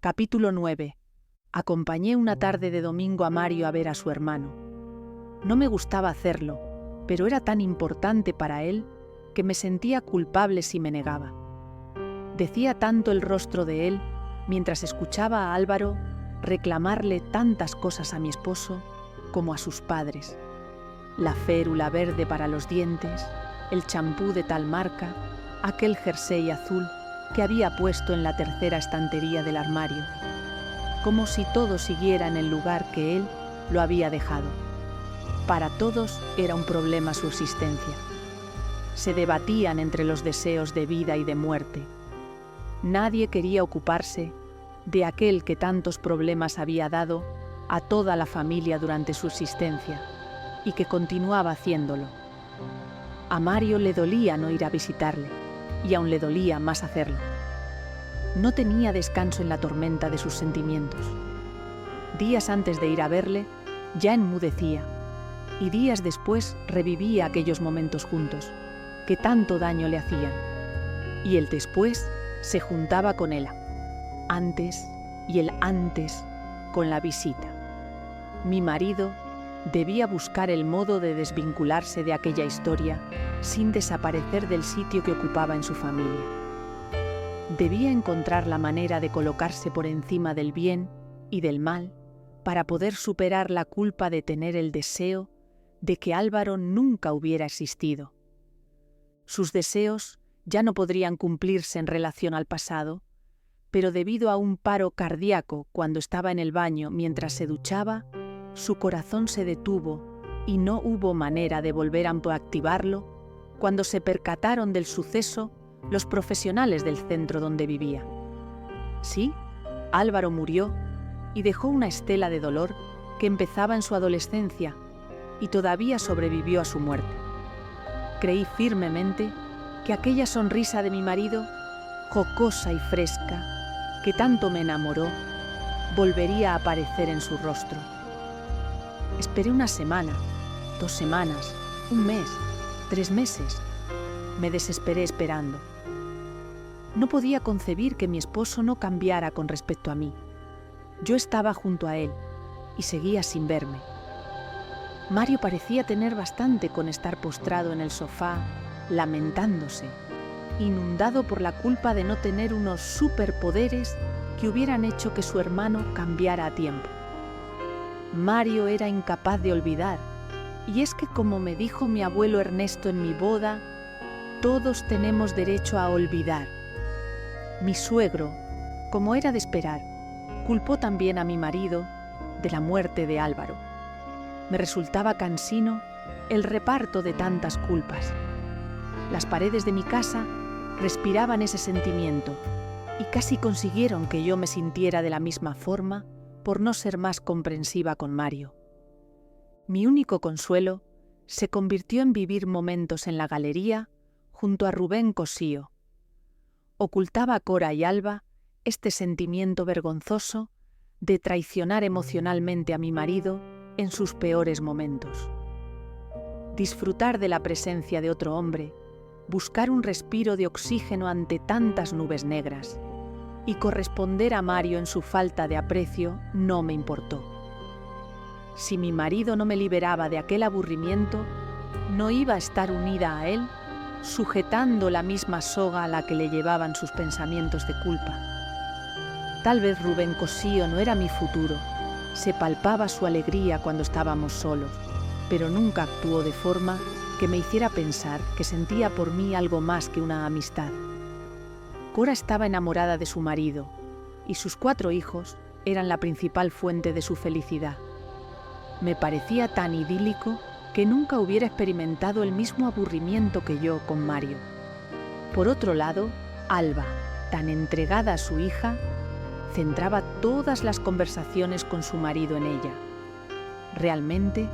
Capítulo 9. Acompañé una tarde de domingo a Mario a ver a su hermano. No me gustaba hacerlo, pero era tan importante para él que me sentía culpable si me negaba. Decía tanto el rostro de él mientras escuchaba a Álvaro reclamarle tantas cosas a mi esposo como a sus padres. La férula verde para los dientes, el champú de tal marca, aquel jersey azul que había puesto en la tercera estantería del armario, como si todo siguiera en el lugar que él lo había dejado. Para todos era un problema su existencia. Se debatían entre los deseos de vida y de muerte. Nadie quería ocuparse de aquel que tantos problemas había dado a toda la familia durante su existencia y que continuaba haciéndolo. A Mario le dolía no ir a visitarle, y aún le dolía más hacerlo. No tenía descanso en la tormenta de sus sentimientos. Días antes de ir a verle, ya enmudecía, y días después revivía aquellos momentos juntos, que tanto daño le hacían. Y el después se juntaba con él, antes y el antes con la visita. Mi marido debía buscar el modo de desvincularse de aquella historia sin desaparecer del sitio que ocupaba en su familia. Debía encontrar la manera de colocarse por encima del bien y del mal para poder superar la culpa de tener el deseo de que Álvaro nunca hubiera existido. Sus deseos ya no podrían cumplirse en relación al pasado, pero debido a un paro cardíaco cuando estaba en el baño mientras se duchaba, su corazón se detuvo y no hubo manera de volver a activarlo cuando se percataron del suceso los profesionales del centro donde vivía. Sí, Álvaro murió y dejó una estela de dolor que empezaba en su adolescencia y todavía sobrevivió a su muerte. Creí firmemente que aquella sonrisa de mi marido, jocosa y fresca, que tanto me enamoró, volvería a aparecer en su rostro. Esperé una semana, 2 semanas, 1 mes, 3 meses. Me desesperé esperando. No podía concebir que mi esposo no cambiara con respecto a mí. Yo estaba junto a él y seguía sin verme. Mario parecía tener bastante con estar postrado en el sofá, lamentándose, inundado por la culpa de no tener unos superpoderes que hubieran hecho que su hermano cambiara a tiempo. Mario era incapaz de olvidar, y es que como me dijo mi abuelo Ernesto en mi boda, todos tenemos derecho a olvidar. Mi suegro, como era de esperar, culpó también a mi marido de la muerte de Álvaro. Me resultaba cansino el reparto de tantas culpas. Las paredes de mi casa respiraban ese sentimiento y casi consiguieron que yo me sintiera de la misma forma por no ser más comprensiva con Mario. Mi único consuelo se convirtió en vivir momentos en la galería junto a Rubén Cosío. Ocultaba a Cora y Alba este sentimiento vergonzoso de traicionar emocionalmente a mi marido en sus peores momentos. Disfrutar de la presencia de otro hombre, buscar un respiro de oxígeno ante tantas nubes negras y corresponder a Mario en su falta de aprecio no me importó. Si mi marido no me liberaba de aquel aburrimiento, no iba a estar unida a él, sujetando la misma soga a la que le llevaban sus pensamientos de culpa. Tal vez Rubén Cosío no era mi futuro, se palpaba su alegría cuando estábamos solos, pero nunca actuó de forma que me hiciera pensar que sentía por mí algo más que una amistad. Cora estaba enamorada de su marido, y sus 4 hijos eran la principal fuente de su felicidad. Me parecía tan idílico que nunca hubiera experimentado el mismo aburrimiento que yo con Mario. Por otro lado, Alba, tan entregada a su hija, centraba todas las conversaciones con su marido en ella. Realmente,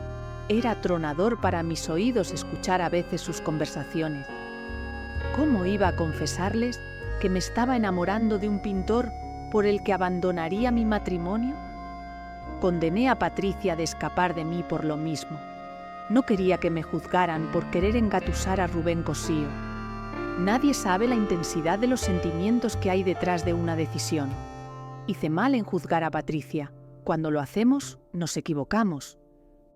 era atronador para mis oídos escuchar a veces sus conversaciones. ¿Cómo iba a confesarles que me estaba enamorando de un pintor por el que abandonaría mi matrimonio? Condené a Patricia de escapar de mí por lo mismo. No quería que me juzgaran por querer engatusar a Rubén Cosío. Nadie sabe la intensidad de los sentimientos que hay detrás de una decisión. Hice mal en juzgar a Patricia. Cuando lo hacemos, nos equivocamos.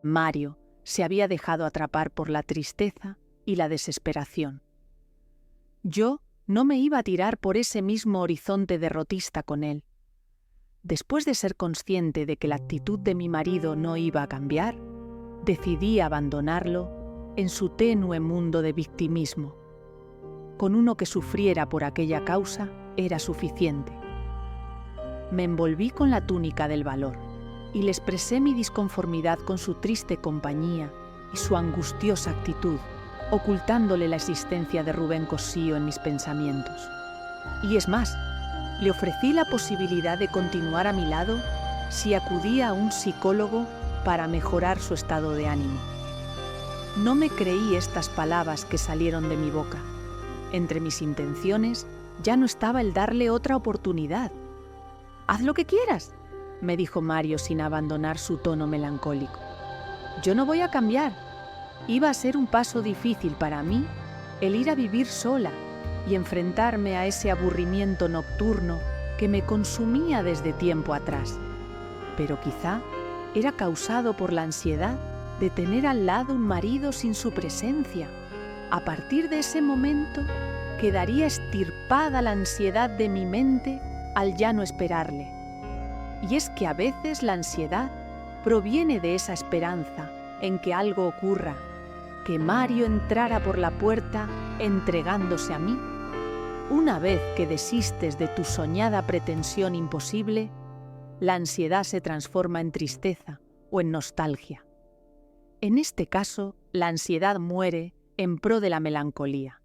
Mario se había dejado atrapar por la tristeza y la desesperación. Yo no me iba a tirar por ese mismo horizonte derrotista con él. Después de ser consciente de que la actitud de mi marido no iba a cambiar, decidí abandonarlo en su tenue mundo de victimismo. Con uno que sufriera por aquella causa era suficiente. Me envolví con la túnica del valor y le expresé mi disconformidad con su triste compañía y su angustiosa actitud, ocultándole la existencia de Rubén Cosío en mis pensamientos. Y es más, le ofrecí la posibilidad de continuar a mi lado si acudía a un psicólogo para mejorar su estado de ánimo. No me creí estas palabras que salieron de mi boca. Entre mis intenciones ya no estaba el darle otra oportunidad. «Haz lo que quieras», me dijo Mario sin abandonar su tono melancólico. «Yo no voy a cambiar. Iba a ser un paso difícil para mí el ir a vivir sola y enfrentarme a ese aburrimiento nocturno que me consumía desde tiempo atrás. Pero quizá era causado por la ansiedad de tener al lado un marido sin su presencia. A partir de ese momento quedaría extirpada la ansiedad de mi mente al ya no esperarle. Y es que a veces la ansiedad proviene de esa esperanza en que algo ocurra, que Mario entrara por la puerta entregándose a mí. Una vez que desistes de tu soñada pretensión imposible, la ansiedad se transforma en tristeza o en nostalgia. En este caso, la ansiedad muere en pro de la melancolía.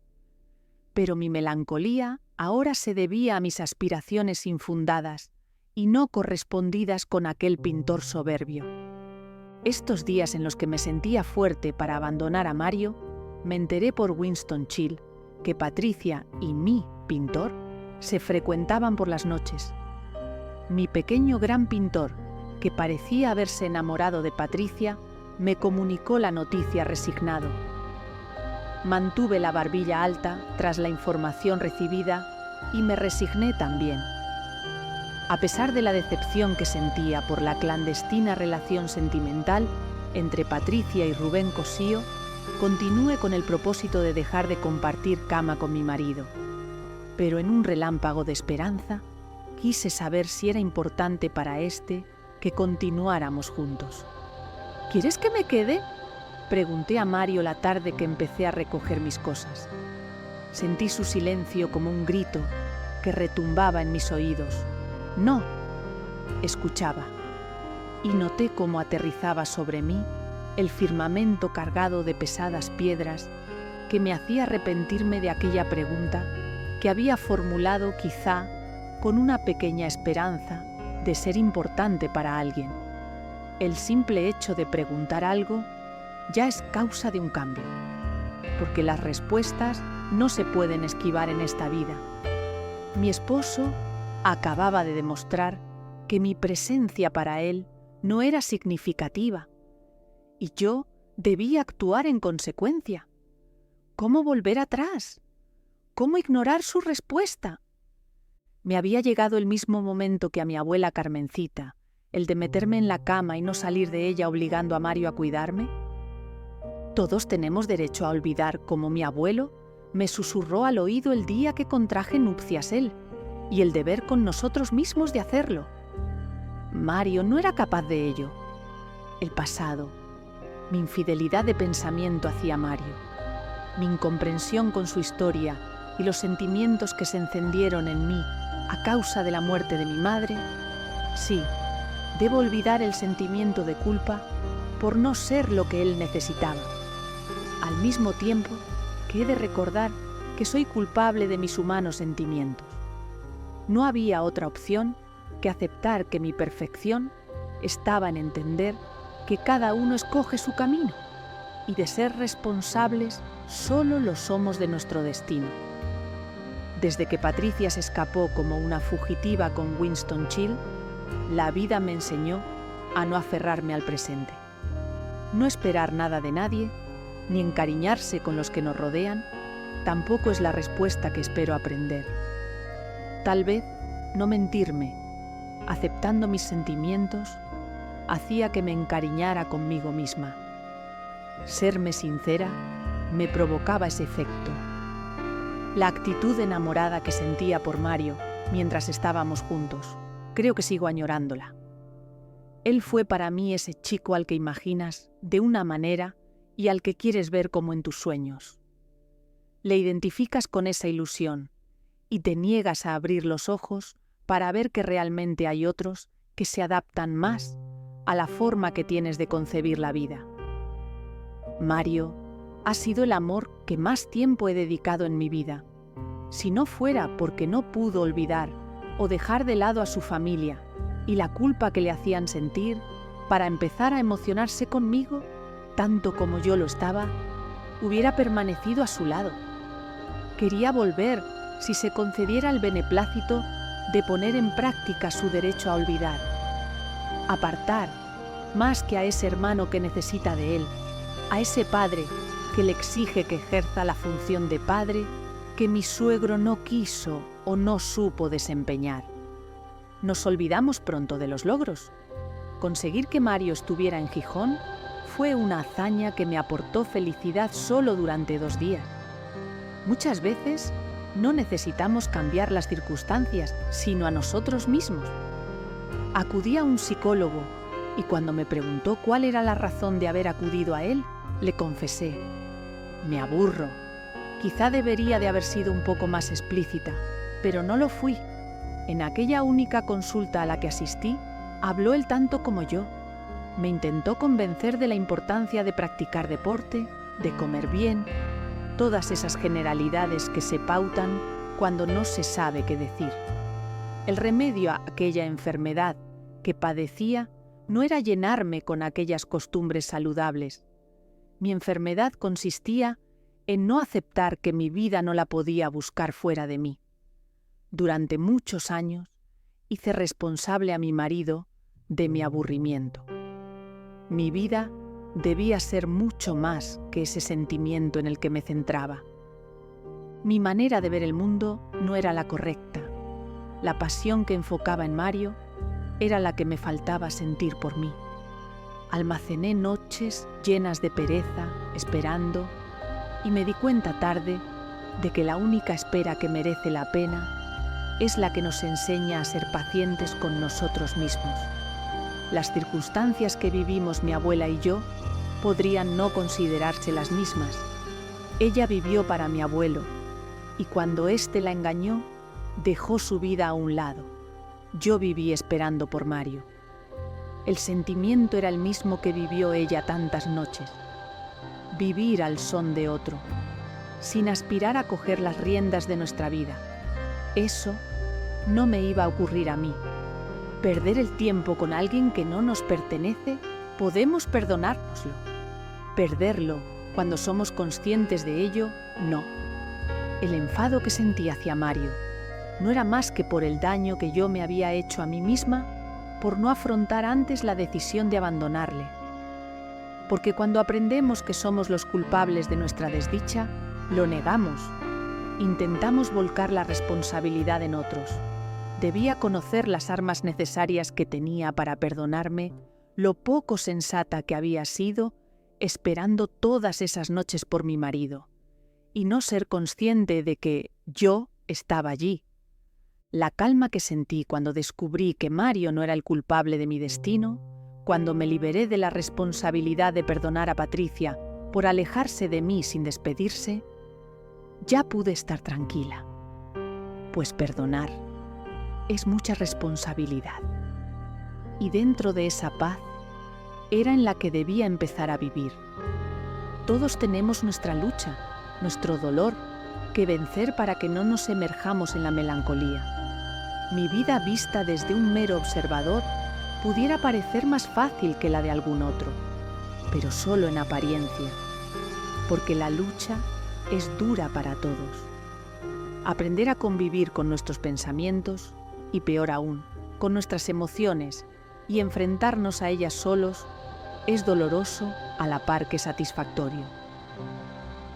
Pero mi melancolía ahora se debía a mis aspiraciones infundadas y no correspondidas con aquel pintor soberbio. Estos días en los que me sentía fuerte para abandonar a Mario, me enteré por Winston Churchill que Patricia y mi pintor se frecuentaban por las noches. Mi pequeño gran pintor, que parecía haberse enamorado de Patricia, me comunicó la noticia resignado. Mantuve la barbilla alta tras la información recibida y me resigné también. A pesar de la decepción que sentía por la clandestina relación sentimental entre Patricia y Rubén Cosío, continué con el propósito de dejar de compartir cama con mi marido. Pero en un relámpago de esperanza, quise saber si era importante para éste que continuáramos juntos. «¿Quieres que me quede?», pregunté a Mario la tarde que empecé a recoger mis cosas. Sentí su silencio como un grito que retumbaba en mis oídos. «No», escuchaba, y noté cómo aterrizaba sobre mí el firmamento cargado de pesadas piedras que me hacía arrepentirme de aquella pregunta que había formulado quizá con una pequeña esperanza de ser importante para alguien. El simple hecho de preguntar algo ya es causa de un cambio, porque las respuestas no se pueden esquivar en esta vida. Mi esposo acababa de demostrar que mi presencia para él no era significativa, y yo debía actuar en consecuencia. ¿Cómo volver atrás? ¿Cómo ignorar su respuesta? Me había llegado el mismo momento que a mi abuela Carmencita, el de meterme en la cama y no salir de ella obligando a Mario a cuidarme. Todos tenemos derecho a olvidar cómo mi abuelo me susurró al oído el día que contraje nupcias él, y el deber con nosotros mismos de hacerlo. Mario no era capaz de ello. El pasado, mi infidelidad de pensamiento hacia Mario, mi incomprensión con su historia y los sentimientos que se encendieron en mí a causa de la muerte de mi madre, sí, debo olvidar el sentimiento de culpa por no ser lo que él necesitaba. Al mismo tiempo que he de recordar que soy culpable de mis humanos sentimientos. No había otra opción que aceptar que mi perfección estaba en entender que cada uno escoge su camino y de ser responsables solo lo somos de nuestro destino. Desde que Patricia se escapó como una fugitiva con Winston Churchill, la vida me enseñó a no aferrarme al presente. No esperar nada de nadie, ni encariñarse con los que nos rodean, tampoco es la respuesta que espero aprender. Tal vez no mentirme, aceptando mis sentimientos, hacía que me encariñara conmigo misma. Serme sincera me provocaba ese efecto. La actitud enamorada que sentía por Mario mientras estábamos juntos, creo que sigo añorándola. Él fue para mí ese chico al que imaginas de una manera y al que quieres ver como en tus sueños. Le identificas con esa ilusión y te niegas a abrir los ojos para ver que realmente hay otros que se adaptan más a la forma que tienes de concebir la vida. Mario ha sido el amor que más tiempo he dedicado en mi vida. Si no fuera porque no pudo olvidar o dejar de lado a su familia y la culpa que le hacían sentir para empezar a emocionarse conmigo, tanto como yo lo estaba, hubiera permanecido a su lado. Quería volver si se concediera el beneplácito de poner en práctica su derecho a olvidar, apartar más que a ese hermano que necesita de él, a ese padre que le exige que ejerza la función de padre que mi suegro no quiso o no supo desempeñar. Nos olvidamos pronto de los logros. Conseguir que Mario estuviera en Gijón fue una hazaña que me aportó felicidad solo durante 2 días. Muchas veces no necesitamos cambiar las circunstancias, sino a nosotros mismos. Acudí a un psicólogo y cuando me preguntó cuál era la razón de haber acudido a él, le confesé: me aburro. Quizá debería de haber sido un poco más explícita, pero no lo fui. En aquella única consulta a la que asistí, habló él tanto como yo. Me intentó convencer de la importancia de practicar deporte, de comer bien, todas esas generalidades que se pautan cuando no se sabe qué decir. El remedio a aquella enfermedad que padecía no era llenarme con aquellas costumbres saludables. Mi enfermedad consistía en no aceptar que mi vida no la podía buscar fuera de mí. Durante muchos años hice responsable a mi marido de mi aburrimiento. Mi vida debía ser mucho más que ese sentimiento en el que me centraba. Mi manera de ver el mundo no era la correcta. La pasión que enfocaba en Mario era la que me faltaba sentir por mí. Almacené noches llenas de pereza, esperando, y me di cuenta tarde de que la única espera que merece la pena es la que nos enseña a ser pacientes con nosotros mismos. Las circunstancias que vivimos mi abuela y yo podrían no considerarse las mismas. Ella vivió para mi abuelo, y cuando éste la engañó, dejó su vida a un lado. Yo viví esperando por Mario. El sentimiento era el mismo que vivió ella tantas noches. Vivir al son de otro, sin aspirar a coger las riendas de nuestra vida. Eso no me iba a ocurrir a mí. Perder el tiempo con alguien que no nos pertenece, podemos perdonárnoslo. Perderlo cuando somos conscientes de ello, no. El enfado que sentí hacia Mario no era más que por el daño que yo me había hecho a mí misma por no afrontar antes la decisión de abandonarle. Porque cuando aprendemos que somos los culpables de nuestra desdicha, lo negamos. Intentamos volcar la responsabilidad en otros. Debía conocer las armas necesarias que tenía para perdonarme lo poco sensata que había sido esperando todas esas noches por mi marido, y no ser consciente de que yo estaba allí. La calma que sentí cuando descubrí que Mario no era el culpable de mi destino, cuando me liberé de la responsabilidad de perdonar a Patricia por alejarse de mí sin despedirse, ya pude estar tranquila, pues perdonar es mucha responsabilidad. Y dentro de esa paz era en la que debía empezar a vivir. Todos tenemos nuestra lucha, nuestro dolor, que vencer para que no nos emerjamos en la melancolía. Mi vida vista desde un mero observador pudiera parecer más fácil que la de algún otro, pero solo en apariencia, porque la lucha es dura para todos. Aprender a convivir con nuestros pensamientos, y peor aún, con nuestras emociones, y enfrentarnos a ellas solos, es doloroso a la par que satisfactorio.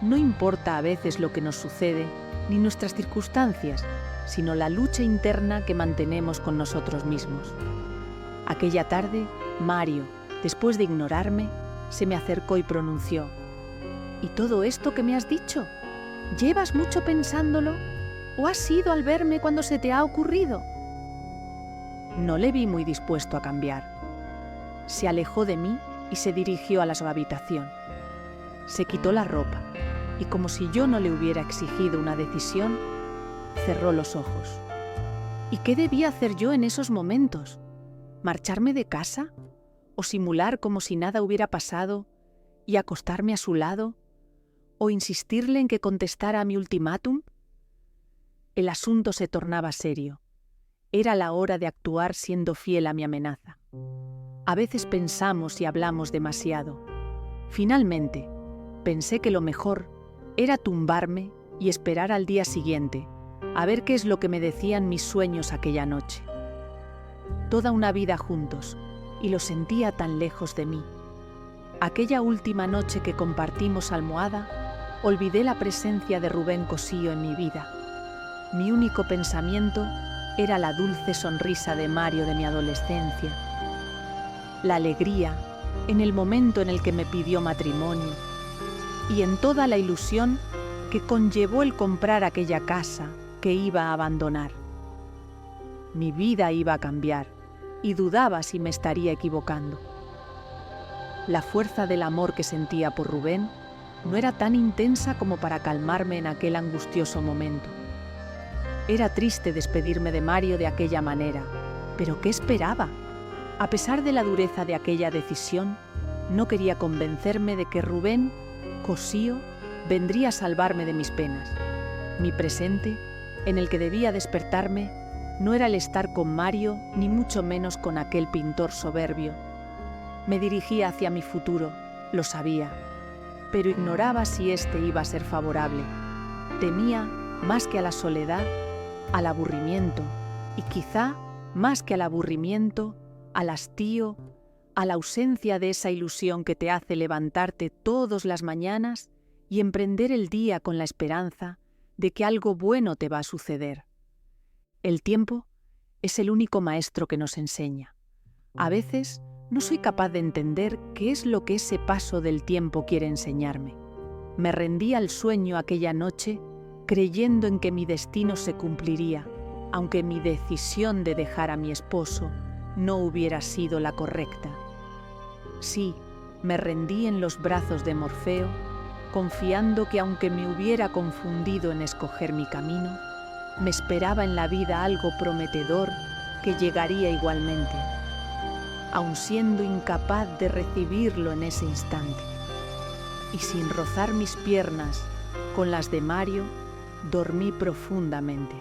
No importa a veces lo que nos sucede, ni nuestras circunstancias, sino la lucha interna que mantenemos con nosotros mismos. Aquella tarde, Mario, después de ignorarme, se me acercó y pronunció: ¿Y todo esto que me has dicho? ¿Llevas mucho pensándolo? ¿O has sido al verme cuando se te ha ocurrido? No le vi muy dispuesto a cambiar. Se alejó de mí y se dirigió a su habitación. Se quitó la ropa y, como si yo no le hubiera exigido una decisión, cerró los ojos. ¿Y qué debía hacer yo en esos momentos? ¿Marcharme de casa? ¿O simular como si nada hubiera pasado y acostarme a su lado? ¿O insistirle en que contestara a mi ultimátum? El asunto se tornaba serio. Era la hora de actuar siendo fiel a mi amenaza. A veces pensamos y hablamos demasiado. Finalmente, pensé que lo mejor era tumbarme y esperar al día siguiente, a ver qué es lo que me decían mis sueños aquella noche. Toda una vida juntos, y lo sentía tan lejos de mí. Aquella última noche que compartimos almohada, olvidé la presencia de Rubén Cosío en mi vida. Mi único pensamiento era la dulce sonrisa de Mario de mi adolescencia, la alegría en el momento en el que me pidió matrimonio y en toda la ilusión que conllevó el comprar aquella casa que iba a abandonar. Mi vida iba a cambiar y dudaba si me estaría equivocando. La fuerza del amor que sentía por Rubén no era tan intensa como para calmarme en aquel angustioso momento. Era triste despedirme de Mario de aquella manera, pero ¿qué esperaba? A pesar de la dureza de aquella decisión, no quería convencerme de que Rubén Cosío vendría a salvarme de mis penas. Mi presente, en el que debía despertarme, no era el estar con Mario, ni mucho menos con aquel pintor soberbio. Me dirigía hacia mi futuro, lo sabía, pero ignoraba si éste iba a ser favorable. Temía, más que a la soledad, al aburrimiento, y quizá, más que al aburrimiento, al hastío, a la ausencia de esa ilusión que te hace levantarte todas las mañanas y emprender el día con la esperanza de que algo bueno te va a suceder. El tiempo es el único maestro que nos enseña. A veces no soy capaz de entender qué es lo que ese paso del tiempo quiere enseñarme. Me rendí al sueño aquella noche creyendo en que mi destino se cumpliría, aunque mi decisión de dejar a mi esposo no hubiera sido la correcta. Sí, me rendí en los brazos de Morfeo, confiando que aunque me hubiera confundido en escoger mi camino, me esperaba en la vida algo prometedor que llegaría igualmente, aun siendo incapaz de recibirlo en ese instante. Y sin rozar mis piernas con las de Mario, dormí profundamente.